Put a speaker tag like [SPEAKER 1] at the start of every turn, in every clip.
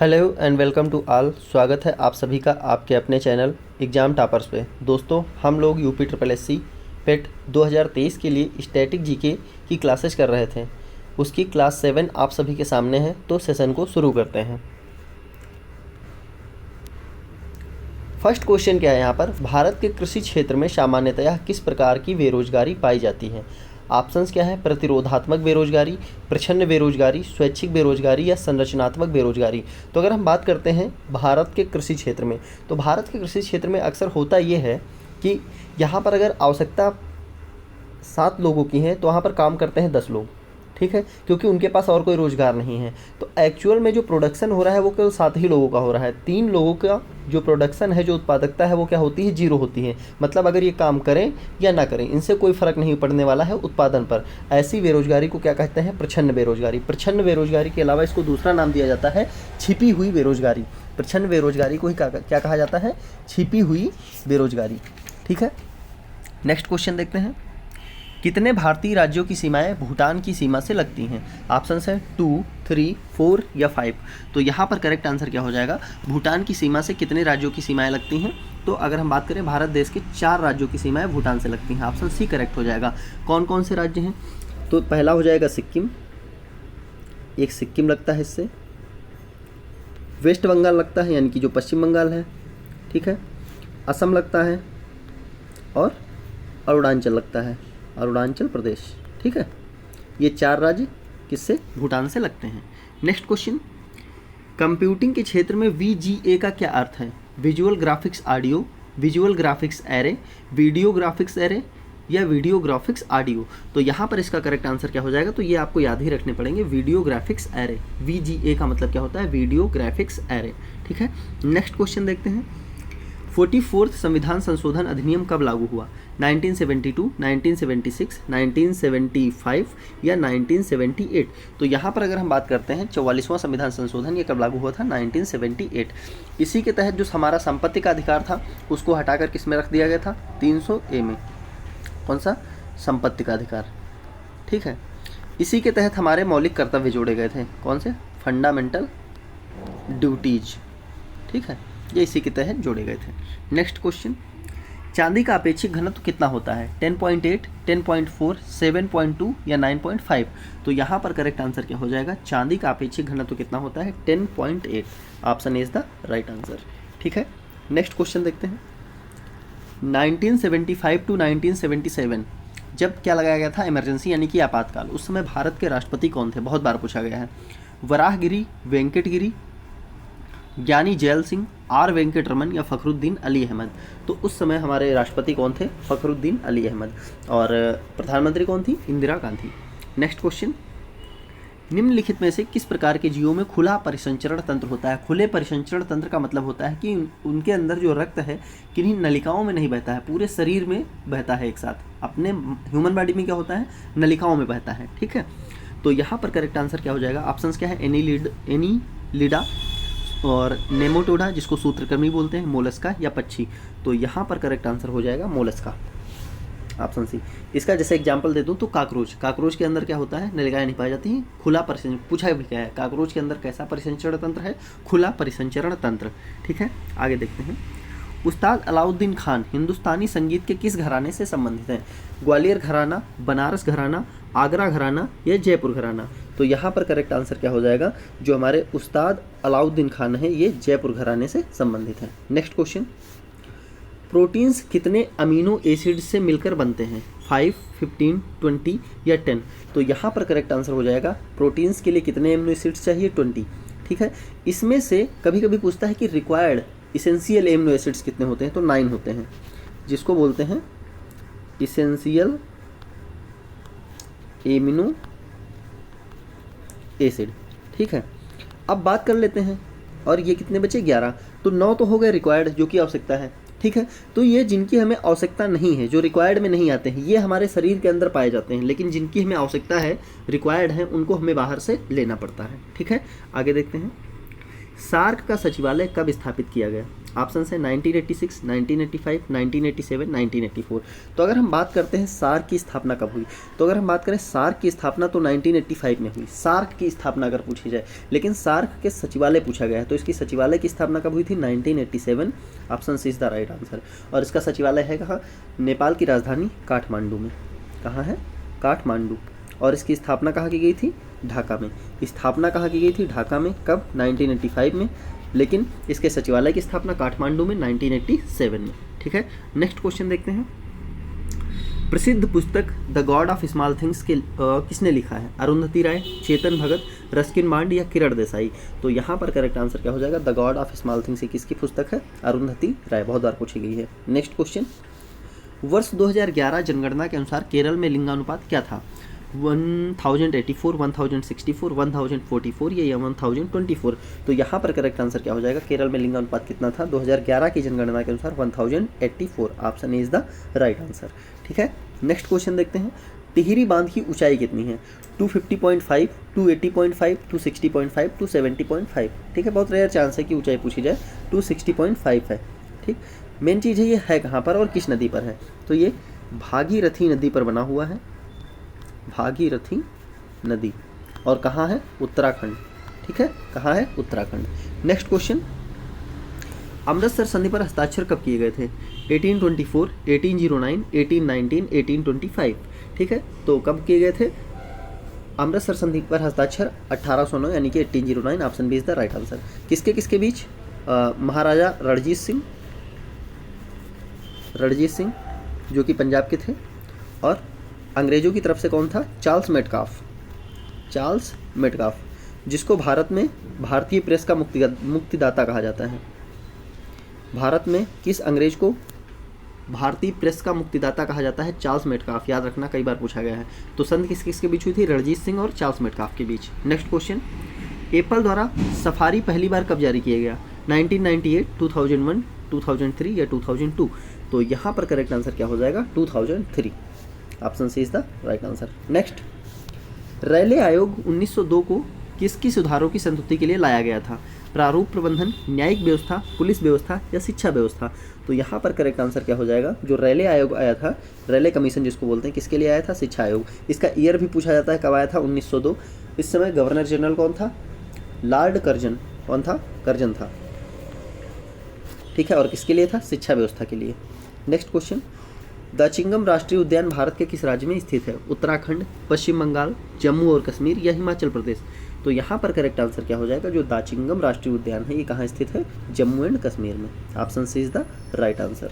[SPEAKER 1] Hello and welcome to all. स्वागत है आप सभी का आपके अपने चैनल एग्ज़ाम टॉपर्स पे। दोस्तों, हम लोग यूपी ट्रिपल एस सी पेट 2023 के लिए स्टैटिक जीके की क्लासेस कर रहे थे। उसकी क्लास 7 आप सभी के सामने है, तो सेशन को शुरू करते हैं। फर्स्ट क्वेश्चन क्या है यहाँ पर, भारत के कृषि क्षेत्र में सामान्यतया किस प्रकार की बेरोजगारी पाई जाती है। ऑप्शंस क्या है, प्रतिरोधात्मक बेरोजगारी, प्रच्छन्न बेरोजगारी, स्वैच्छिक बेरोजगारी या संरचनात्मक बेरोजगारी। तो अगर हम बात करते हैं भारत के कृषि क्षेत्र में, तो भारत के कृषि क्षेत्र में अक्सर होता ये है कि यहाँ पर अगर आवश्यकता 7 लोगों की है तो वहाँ पर काम करते हैं 10 लोग, ठीक है, क्योंकि उनके पास और कोई रोज़गार नहीं है। तो एक्चुअल में जो प्रोडक्शन हो रहा है वो केवल 7 ही लोगों का हो रहा है। 3 लोगों का जो प्रोडक्शन है, जो उत्पादकता है, वो क्या होती है, 0 होती है। मतलब अगर ये काम करें या ना करें, इनसे कोई फ़र्क नहीं पड़ने वाला है उत्पादन पर। ऐसी बेरोजगारी को क्या कहते हैं, प्रच्छन्न बेरोजगारी। प्रच्छन्न बेरोजगारी के अलावा इसको दूसरा नाम दिया जाता है छिपी हुई बेरोजगारी। प्रच्छन्न बेरोजगारी को ही क्या कहा जाता है, छिपी हुई बेरोजगारी, ठीक है। नेक्स्ट क्वेश्चन देखते हैं, कितने भारतीय राज्यों की सीमाएं भूटान की सीमा से लगती हैं। ऑप्शंस है 2, 3, 4 या 5। तो यहाँ पर करेक्ट आंसर क्या हो जाएगा, भूटान की सीमा से कितने राज्यों की सीमाएं लगती हैं। तो अगर हम बात करें, भारत देश के 4 राज्यों की सीमाएं भूटान से लगती हैं। ऑप्शन सी करेक्ट हो जाएगा। कौन कौन से राज्य हैं, तो पहला हो जाएगा सिक्किम, एक सिक्किम लगता है इससे। वेस्ट बंगाल लगता है, यानी कि जो पश्चिम बंगाल है, ठीक है। असम लगता है और अरुणाचल लगता है, अरुणाचल प्रदेश, ठीक है। ये 4 राज्य किससे, भूटान से लगते हैं। नेक्स्ट क्वेश्चन, कंप्यूटिंग के क्षेत्र में VGA का क्या अर्थ है। Visual graphics audio, visual graphics array, video graphics array या वीडियो ग्राफिक्स ऑडियो। तो यहाँ पर इसका करेक्ट आंसर क्या हो जाएगा, तो ये आपको याद ही रखने पड़ेंगे, वीडियो ग्राफिक्स एरे। VGA का मतलब क्या होता है, वीडियो ग्राफिक्स एरे, ठीक है। नेक्स्ट क्वेश्चन देखते हैं, 44th संविधान संशोधन अधिनियम कब लागू हुआ। 1972, 1976, 1975 या 1978। तो यहाँ पर अगर हम बात करते हैं 44वां संविधान संशोधन, ये कब लागू हुआ था, 1978। इसी के तहत जो हमारा संपत्ति का अधिकार था उसको हटाकर किस में रख दिया गया था, 300A में। कौन सा, संपत्ति का अधिकार, ठीक है। इसी के तहत हमारे मौलिक कर्तव्य जोड़े गए थे, कौन से, फंडामेंटल ड्यूटीज, ठीक है, ये इसी के तहत जोड़े गए थे। नेक्स्ट क्वेश्चन, चांदी का अपेक्षित घनत्व कितना होता है, 10.8, 10.4, 7.2 या 9.5। तो यहाँ पर करेक्ट आंसर क्या हो जाएगा, चांदी का अपेक्षित घनत्व कितना होता है, 10.8। Option is the right answer, ठीक है। नेक्स्ट क्वेश्चन देखते हैं, 1975 टू 1977 जब क्या लगाया गया था, इमरजेंसी यानी कि आपातकाल, उस समय भारत के राष्ट्रपति कौन थे, बहुत बार पूछा गया है। वराहगिरी, वेंकटगिरी, ज्ञानी जैल सिंह, आर वेंकटरमन या फखरुद्दीन अली अहमद। तो उस समय हमारे राष्ट्रपति कौन थे, फखरुद्दीन अली अहमद, और प्रधानमंत्री कौन थी, इंदिरा गांधी। नेक्स्ट क्वेश्चन, निम्नलिखित में से किस प्रकार के जीवों में खुला परिसंचरण तंत्र होता है। खुले परिसंचरण तंत्र का मतलब होता है कि उनके अंदर जो रक्त है किन्हीं नलिकाओं में नहीं बहता है, पूरे शरीर में बहता है एक साथ। अपने ह्यूमन बॉडी में क्या होता है, नलिकाओं में बहता है, ठीक है। तो यहाँ पर करेक्ट आंसर क्या हो जाएगा, ऑप्शंस क्या है, एनीलिडा और नेमोटोडा, जिसको सूत्रकृमि बोलते हैं, मोलस्का या पक्षी। तो यहाँ पर करेक्ट आंसर हो जाएगा मोलस्का, ऑप्शन सी। इसका जैसे एग्जांपल दे दूँ तो काकरोच के अंदर क्या होता है, नलिकाएं नहीं पाई जाती हैं, खुला परिसंचरण। पूछा भी क्या है, काकरोच के अंदर कैसा परिसंचरण तंत्र है, खुला परिसंचरण तंत्र, ठीक है। आगे देखते हैं, उस्ताद अलाउद्दीन खान हिंदुस्तानी संगीत के किस घराने से संबंधित हैं। ग्वालियर घराना, बनारस घराना, आगरा घराना या जयपुर घराना। तो यहाँ पर करेक्ट आंसर क्या हो जाएगा, जो हमारे उस्ताद अलाउद्दीन खान है ये जयपुर घराने से संबंधित है। नेक्स्ट क्वेश्चन, प्रोटीन्स कितने अमीनो एसिड से मिलकर बनते हैं, 5, 15, 20 या 10। तो यहाँ पर करेक्ट आंसर हो जाएगा, प्रोटीन्स के लिए कितने अमीनो एसिड्स चाहिए, 20, ठीक है। इसमें से कभी कभी पूछता है कि रिक्वायर्ड इसेंशियल एमिनो एसिड्स कितने होते हैं, तो 9 होते हैं, जिसको बोलते हैं इसेंशियल एमिनो एसिड, ठीक है। अब बात कर लेते हैं, और ये कितने बचे, 11। तो 9 तो हो गए रिक्वायर्ड, जो कि आवश्यकता है, ठीक है। तो ये जिनकी हमें आवश्यकता नहीं है, जो रिक्वायर्ड में नहीं आते हैं, ये हमारे शरीर के अंदर पाए जाते हैं, लेकिन जिनकी हमें आवश्यकता है, रिक्वायर्ड है, उनको हमें बाहर से लेना पड़ता है, ठीक है। आगे देखते हैं, सार्क का सचिवालय कब स्थापित किया गया। ऑप्शन है 1986, 1985, 1987, 1984। तो अगर हम बात करते हैं सार्क की स्थापना कब हुई, तो अगर हम बात करें सार्क की स्थापना तो 1985 में हुई। सार्क की स्थापना अगर पूछी जाए, लेकिन सार्क के सचिवालय पूछा गया है, तो इसकी सचिवालय की स्थापना कब हुई थी? 1987। Option C is the right answer. और इसका सचिवालय है कहाँ? नेपाल की राजधानी काठमांडू में। कहाँ है? काठमांडू। और इसकी स्थापना कहाँ की गई थी? ढाका में। स्थापना कहाँ की गई थी? ढाका में। कब? 1985 में। लेकिन इसके सचिवालय की स्थापना काठमांडू में 1987 में। ठीक है, नेक्स्ट क्वेश्चन देखते हैं। प्रसिद्ध पुस्तक the God of small things के किसने लिखा है? अरुंधति राय, चेतन भगत, रस्किन बांड या किरण देसाई? तो यहाँ पर करेक्ट आंसर क्या हो जाएगा? The God of small things किसकी पुस्तक है? अरुंधति राय। बहुत बार पूछी गई है। नेक्स्ट क्वेश्चन, वर्ष 2011 जनगणना के अनुसार केरल में लिंगानुपात क्या था? 1084, 1064, 1044 या 1024? तो यहाँ पर करेक्ट आंसर क्या हो जाएगा? केरल में लिंगानुपात कितना था 2011 की जनगणना के अनुसार? 1084। Option A is the right answer. ठीक है, नेक्स्ट क्वेश्चन देखते हैं। टिहरी बांध की ऊंचाई कितनी है? 250.5, 280.5, 260.5, 270.5? ठीक है, बहुत रेयर चांस है कि ऊंचाई पूछी जाए। 260.5 है। ठीक, मेन चीज़ है ये है कहाँ पर और किस नदी पर है? तो ये भागीरथी नदी पर बना हुआ है। भागीरथी नदी। और कहाँ है? उत्तराखंड। ठीक है, कहाँ है? उत्तराखंड। नेक्स्ट क्वेश्चन, अमृतसर संधि पर हस्ताक्षर कब किए गए थे? 1824, 1809, 1819, 1825? ठीक है, तो कब किए गए थे अमृतसर संधि पर हस्ताक्षर? 1809 यानी कि 1809। Option B is the right answer. किसके किसके बीच? महाराजा रणजीत सिंह जो कि पंजाब के थे, और अंग्रेजों की तरफ से कौन था? चार्ल्स मेटकाफ, जिसको भारत में भारतीय प्रेस का मुक्तिदाता कहा जाता है। भारत में किस अंग्रेज को भारतीय प्रेस का मुक्तिदाता कहा जाता है? Charles Metcalfe. याद रखना, कई बार पूछा गया है। तो संधि किस किसके बीच हुई थी? रणजीत सिंह और चार्ल्स मेटकाफ के बीच। नेक्स्ट क्वेश्चन, एप्पल द्वारा सफारी पहली बार कब जारी किया गया? 1998, 2001, 2003 या 2002? तो यहाँ पर करेक्ट आंसर क्या हो जाएगा? 2003। Option C is the right answer. Next, Raleigh आयोग 1902 को किसकी सुधारों की संतुष्टि के लिए लाया गया था? प्रारूप प्रबंधन, न्यायिक व्यवस्था, पुलिस व्यवस्था या शिक्षा व्यवस्था? तो यहाँ पर करेक्ट आंसर क्या हो जाएगा? जो रैले आयोग आया था, रैले कमीशन जिसको बोलते हैं, किसके लिए आया था? शिक्षा आयोग। इसका ईयर भी पूछा जाता है, कब आया था? 1902। इस समय गवर्नर जनरल कौन था? Lord Curzon. कौन था? कर्जन था। ठीक है, और किसके लिए था? शिक्षा व्यवस्था के लिए। नेक्स्ट क्वेश्चन, दाचिंगम राष्ट्रीय उद्यान भारत के किस राज्य में स्थित है? उत्तराखंड, पश्चिम बंगाल, जम्मू और कश्मीर या हिमाचल प्रदेश? तो यहाँ पर करेक्ट आंसर क्या हो जाएगा? जो दाचिंगम राष्ट्रीय उद्यान है ये कहाँ स्थित है? जम्मू एंड कश्मीर में। Option C is the right answer.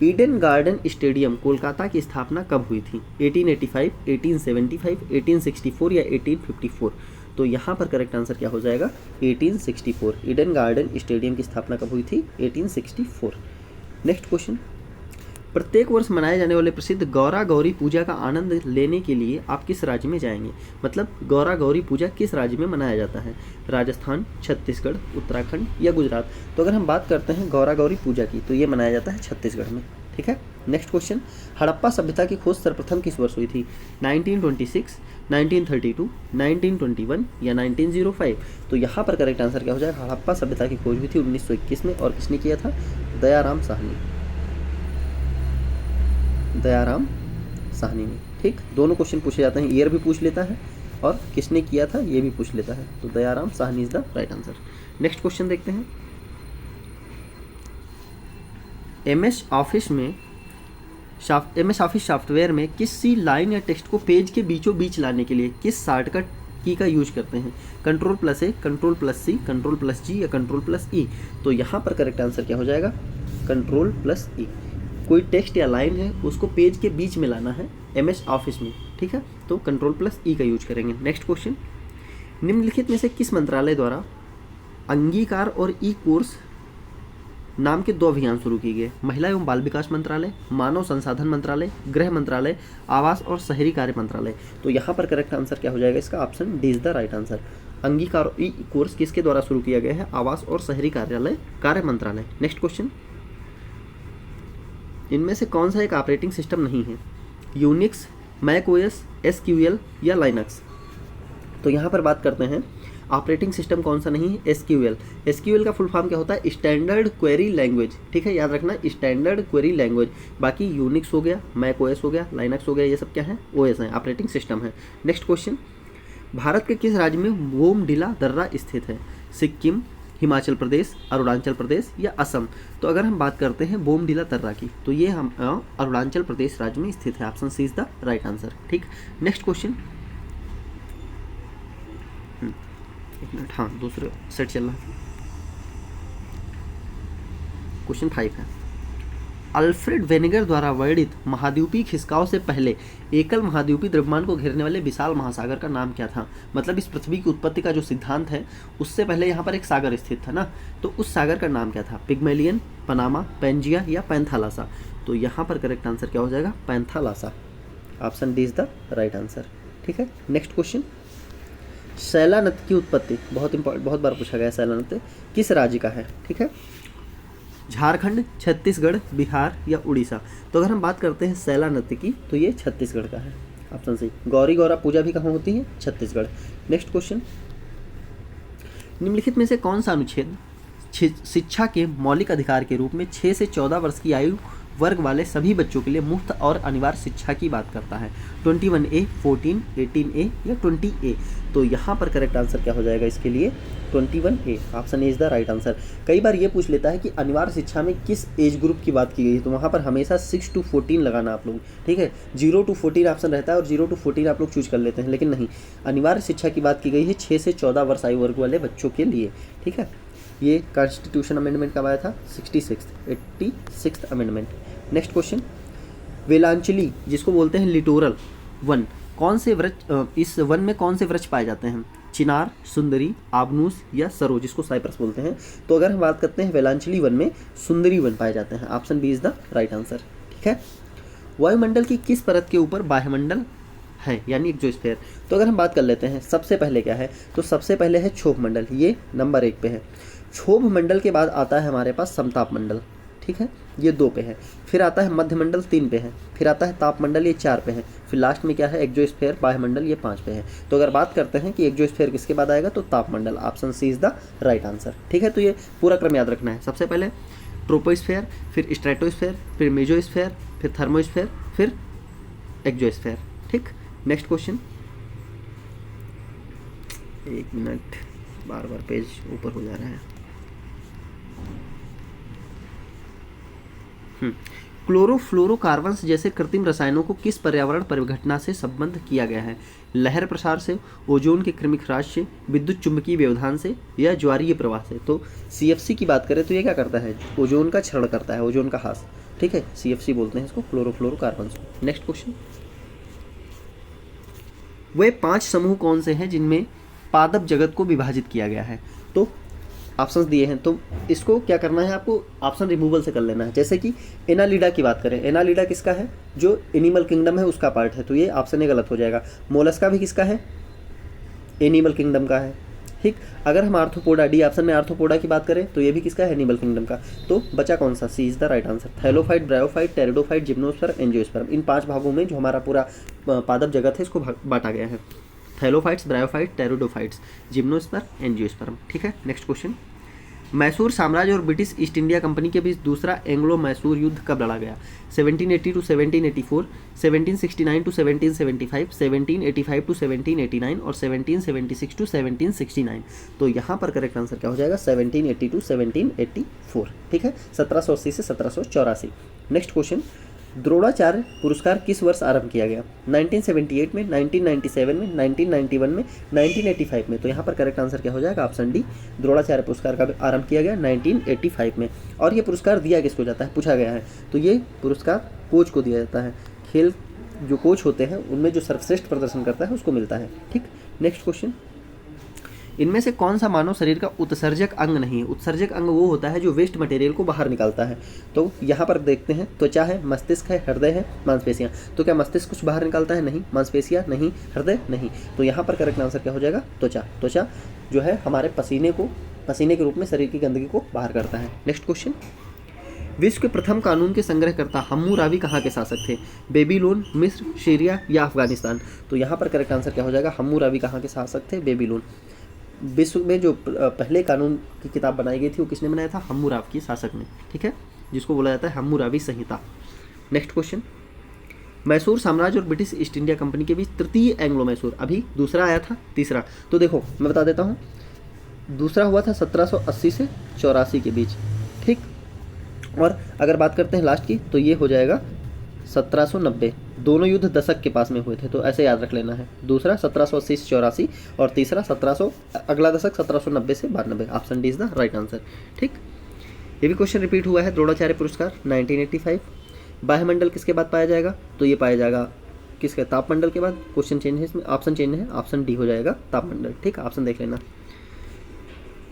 [SPEAKER 1] Eden garden stadium Kolkata की स्थापना कब हुई थी? 1885, 1875, 1864 या 1854? तो यहाँ पर करेक्ट आंसर क्या हो जाएगा? 1864। ईडन गार्डन स्टेडियम की स्थापना कब हुई थी? 1864। नेक्स्ट क्वेश्चन, प्रत्येक वर्ष मनाए जाने वाले प्रसिद्ध गौरा गौरी पूजा का आनंद लेने के लिए आप किस राज्य में जाएंगे? मतलब गौरा गौरी पूजा किस राज्य में मनाया जाता है? राजस्थान, छत्तीसगढ़, उत्तराखंड या गुजरात? तो अगर हम बात करते हैं गौरा गौरी पूजा की, तो ये मनाया जाता है छत्तीसगढ़ में। ठीक है, नेक्स्ट क्वेश्चन, हड़प्पा सभ्यता की खोज सर्वप्रथम किस वर्ष हुई थी? 1926, 1932, 1921 या 1905? तो यहाँ पर करेक्ट आंसर क्या हो जाएगा? हड़प्पा सभ्यता की खोज हुई थी 1921 में, और किसने किया था? दयाराम साहनी ने। ठीक, दोनों क्वेश्चन पूछे जाते हैं, ईयर भी पूछ लेता है और किसने किया था ये भी पूछ लेता है। तो Dayaram Sahni is the right answer. Next question देखते हैं, एमएस ऑफिस सॉफ्टवेयर में किसी लाइन या टेक्स्ट को पेज के बीचों बीच लाने के लिए किस शॉर्टकट की का यूज करते हैं? Ctrl+A, Ctrl+C, Ctrl+G या Ctrl+E? तो यहाँ पर करेक्ट आंसर क्या हो जाएगा? Ctrl+E। कोई टेक्स्ट या लाइन है उसको पेज के बीच में लाना है एमएस ऑफिस में। ठीक है, तो Ctrl+E का यूज करेंगे। नेक्स्ट क्वेश्चन, निम्नलिखित में से किस मंत्रालय द्वारा अंगीकार और ई कोर्स नाम के 2 अभियान शुरू किए गए? महिला एवं बाल विकास मंत्रालय, मानव संसाधन मंत्रालय, गृह मंत्रालय, आवास और शहरी कार्य मंत्रालय? तो यहाँ पर करेक्ट आंसर क्या हो जाएगा? इसका option D is the right answer. अंगीकार और ई कोर्स किसके द्वारा शुरू किया गया है? आवास और शहरी कार्य मंत्रालय। नेक्स्ट क्वेश्चन, इनमें से कौन सा एक ऑपरेटिंग सिस्टम नहीं है? यूनिक्स, मैक ओएस, एसक्यूएल या लाइनक्स? तो यहाँ पर बात करते हैं ऑपरेटिंग सिस्टम कौन सा नहीं है, एसक्यूएल। एसक्यूएल का फुल फॉर्म क्या होता है, स्टैंडर्ड क्वेरी लैंग्वेज, ठीक है, याद रखना स्टैंडर्ड क्वेरी लैंग्वेज। बाकी यूनिक्स हो गया, मैक ओएस हो गया, लाइनक्स हो गया, ये सब क्या है, ओएस है, ऑपरेटिंग सिस्टम है। नेक्स्ट क्वेश्चन, भारत के किस राज्य में बोमडिला दर्रा स्थित है, सिक्किम, हिमाचल प्रदेश, अरुणाचल प्रदेश या असम। तो अगर हम बात करते हैं बोमडिला दर्रा की, तो ये हम अरुणाचल प्रदेश राज्य में स्थित है, option C is the right answer, ठीक। नेक्स्ट क्वेश्चन, एक मिनट, हाँ दूसरा सेट चल रहा है। क्वेश्चन 5 है, अल्फ्रेड वेनेगर द्वारा वर्णित महाद्वीपीय खिसकाव से पहले एकल महाद्वीपीय द्रव्यमान को घेरने वाले विशाल महासागर का नाम क्या था। मतलब इस पृथ्वी की उत्पत्ति का जो सिद्धांत है उससे पहले यहाँ पर एक सागर स्थित था ना, तो उस सागर का नाम क्या था, पिग्मेलियन, पनामा, पेंजिया या पैंथालासा। तो यहाँ पर करेक्ट आंसर क्या हो जाएगा, Panthalassa, option D is the right answer, ठीक है। नेक्स्ट क्वेश्चन, सैला नृत्य की उत्पत्ति, बहुत इंपॉर्टेंट, बहुत बार पूछा गया, सैला नृत्य किस राज्य का है, ठीक है, झारखंड, छत्तीसगढ़, बिहार या उड़ीसा। तो अगर हम बात करते हैं सैला नृत्य की, तो ये छत्तीसगढ़ का है, ऑप्शन सी। गौरी गौरा पूजा भी कहाँ होती है, छत्तीसगढ़। नेक्स्ट क्वेश्चन, निम्नलिखित में से कौन सा अनुच्छेद शिक्षा के मौलिक अधिकार के रूप में 6 से 14 वर्ष की आयु वर्ग वाले सभी बच्चों के लिए मुफ्त और अनिवार्य शिक्षा की बात करता है, 21A, 14, 18A या 20A। तो यहाँ पर करेक्ट आंसर क्या हो जाएगा इसके लिए, 21A, option A is the right answer. कई बार ये पूछ लेता है कि अनिवार्य शिक्षा में किस एज ग्रुप की बात की गई है, तो वहाँ पर हमेशा 6 to 14 लगाना आप लोग, ठीक है। 0 to 14 ऑप्शन रहता है और 0 to 14 आप लोग चूज कर लेते हैं, लेकिन नहीं, अनिवार्य शिक्षा की बात की गई है 6 से 14 वर्ष आयु वर्ग वाले बच्चों के लिए, ठीक है। ये कॉन्स्टिट्यूशन अमेंडमेंट कब आया था, 86th अमेंडमेंट। नेक्स्ट क्वेश्चन, वेलांचली जिसको बोलते हैं लिटोरल वन, कौन से वृक्ष, इस वन में कौन से वृक्ष पाए जाते हैं, चिनार, सुंदरी, आबनूस या सरो जिसको साइप्रस बोलते हैं। तो अगर हम बात करते हैं वेलांचली वन में सुंदरी वन पाए जाते हैं, option B is the right answer, ठीक है। वायुमंडल की किस परत के ऊपर बाह्यमंडल है, यानी एक्सोस्फीयर। तो अगर हम बात कर लेते हैं सबसे पहले क्या है, तो सबसे पहले है क्षोभ मंडल, ये नंबर 1 पे है। क्षोभ मंडल के बाद आता है हमारे पास समताप मंडल, ठीक है, ये 2 पे है। फिर आता है मध्यमंडल 3 पे है। फिर आता है तापमंडल, ये 4 पे है। फिर लास्ट में क्या है, एक्सोस्फीयर बाह्यमंडल, ये 5 पे है। तो अगर बात करते हैं कि एक्सोस्फीयर किसके बाद आएगा, तो तापमंडल, option C is the right answer, ठीक है। तो ये पूरा क्रम याद रखना है, सबसे पहले ट्रोपोस्फीयर, फिर स्ट्रेटोस्फीयर, फिर मेसोस्फीयर, फिर थर्मोस्फीयर, फिर एक्सोस्फीयर, ठीक। नेक्स्ट क्वेश्चन, एक मिनट, बार बार पेज ऊपर हो जा रहा है। क्लोरोफ्लोरोकार्बन्स जैसे कृत्रिम रसायनों को किस पर्यावरण परिघटना से संबद्ध किया गया है, लहर प्रसार से, ओजोन के कृमिक ह्रास से, विद्युत चुंबकीय व्यवधान से या ज्वारीय प्रवाह से। तो CFC की बात करें तो ये क्या करता है, ओजोन का क्षरण करता है, ओजोन का ह्रास, ठीक है, CFC बोलते हैं इसको, क्लोरोफ्लोरोकार्बन्स। नेक्स्ट क्वेश्चन, वे 5 समूह कौन से हैं जिनमें पादप जगत को विभाजित किया गया है। तो ऑप्शंस दिए हैं, तो इसको क्या करना है आपको, ऑप्शन रिमूवल से कर लेना है। जैसे कि एनालिडा की बात करें, एनालिडा किसका है, जो एनिमल किंगडम है उसका पार्ट है, तो ये ऑप्शन ए गलत हो जाएगा। मोलस्का भी किसका है, एनिमल किंगडम का है, ठीक। अगर हम आर्थ्रोपोडा, डी ऑप्शन में आर्थ्रोपोडा की बात करें तो ये भी किसका है, एनिमल किंगडम का। तो बचा कौन सा, C is the right answer. Thallophyte, bryophyte, pteridophyte, gymnosperm, angiosperm, इन 5 भागों में जो हमारा पूरा पादप जगत है इसको बांटा गया है, thallophytes, bryophyte, pteridophytes, gymnosperm, angiosperm, ठीक है। नेक्स्ट क्वेश्चन, मैसूर साम्राज्य और ब्रिटिश ईस्ट इंडिया कंपनी के बीच दूसरा एंग्लो मैसूर युद्ध कब लड़ा गया, 1780 to 1784, 1769 to 1775, 1785 to 1789 और 1776 to 1769। तो यहाँ पर करेक्ट आंसर क्या हो जाएगा, 1780 to 1784, ठीक है, 1780 से 1784। नेक्स्ट क्वेश्चन, द्रोणाचार्य पुरस्कार किस वर्ष आरंभ किया गया, 1978 में, 1997 में, 1991 में, 1985 में। तो यहाँ पर करेक्ट आंसर क्या हो जाएगा, ऑप्शन डी, द्रोणाचार्य पुरस्कार का आरंभ किया गया 1985 में। और ये पुरस्कार दिया किसको जाता है, पूछा गया है, तो ये पुरस्कार कोच को दिया जाता है। खेल जो कोच होते हैं उनमें जो सर्वश्रेष्ठ प्रदर्शन करता है उसको मिलता है, ठीक। नेक्स्ट क्वेश्चन, इनमें से कौन सा मानव शरीर का उत्सर्जक अंग नहीं है। उत्सर्जक अंग वो होता है जो वेस्ट मटेरियल को बाहर निकालता है। तो यहाँ पर देखते हैं, त्वचा है, मस्तिष्क है, हृदय है, मांसपेशियाँ। तो क्या मस्तिष्क कुछ बाहर निकालता है, नहीं। मांसपेशियाँ नहीं, हृदय नहीं। तो यहाँ पर करेक्ट आंसर क्या हो जाएगा, त्वचा। त्वचा जो है हमारे पसीने के रूप में शरीर की गंदगी को बाहर करता है। नेक्स्ट क्वेश्चन, विश्व के प्रथम कानून के संग्रहकर्ता हम्मुराबी कहाँ के शासक थे? बेबीलोन, मिस्र, सीरिया या अफगानिस्तान? तो यहाँ पर करेक्ट आंसर क्या हो जाएगा? हम्मुराबी कहाँ के शासक थे? बेबीलोन। विश्व में जो पहले कानून की किताब बनाई गई थी वो किसने बनाया था? हम्मुराबी शासक ने, ठीक है, जिसको बोला जाता है हम्मुराबी संहिता। नेक्स्ट क्वेश्चन, मैसूर साम्राज्य और ब्रिटिश ईस्ट इंडिया कंपनी के बीच तृतीय एंग्लो मैसूर, अभी दूसरा आया था, तीसरा, तो देखो मैं बता देता हूँ, दूसरा हुआ था 1780 से 84 के बीच, ठीक। और अगर बात करते हैं लास्ट की तो ये हो जाएगा 1790। दोनों युद्ध दशक के पास में हुए थे, तो ऐसे याद रख लेना है। दूसरा 1780 से 84 और तीसरा 1700, अगला दशक 1790 से 92। Option D is the right answer, ठीक। ये भी क्वेश्चन रिपीट हुआ है। द्रोणाचार्य पुरस्कार 1985। वायुमंडल किसके बाद पाया जाएगा? तो ये पाया जाएगा किसके? तापमंडल के बाद। क्वेश्चन चेंज है इसमें, ऑप्शन चेंज है, ऑप्शन डी हो जाएगा तापमंडल, ठीक। ऑप्शन देख लेना।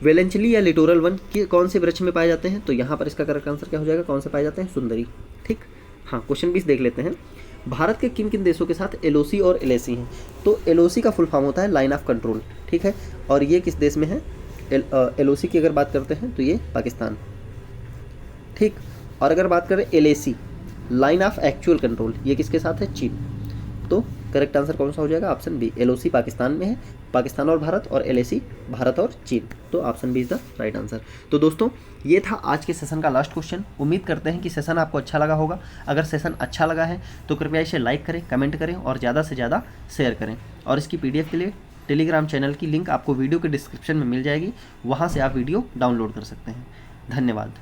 [SPEAKER 1] वेलेंचली या लिटोरल वन कौन से वृक्ष में पाए जाते हैं? तो यहाँ पर इसका करेक्ट आंसर क्या हो जाएगा? कौन से पाए जाते हैं? सुंदरी, ठीक। हाँ, क्वेश्चन 20 देख लेते हैं। भारत के किन किन देशों के साथ एलओसी और एलएसी हैं? तो एलओसी का फुल फॉर्म होता है लाइन ऑफ कंट्रोल, ठीक है, और ये किस देश में है? एलओसी की अगर बात करते हैं तो ये पाकिस्तान, ठीक। और अगर बात करें LAC, line of actual control, ये किसके साथ है? चीन। तो करेक्ट आंसर कौन सा हो जाएगा? Option B. एलओसी पाकिस्तान में है, पाकिस्तान और भारत, और एलएसी भारत और चीन, तो option B is the right answer. तो दोस्तों ये था आज के सेशन का लास्ट क्वेश्चन। उम्मीद करते हैं कि सेशन आपको अच्छा लगा होगा। अगर सेशन अच्छा लगा है तो कृपया इसे लाइक करें, कमेंट करें और ज़्यादा से ज़्यादा शेयर करें। और इसकी पीडीएफ के लिए टेलीग्राम चैनल की लिंक आपको वीडियो के डिस्क्रिप्शन में मिल जाएगी, वहाँ से आप वीडियो डाउनलोड कर सकते हैं। धन्यवाद।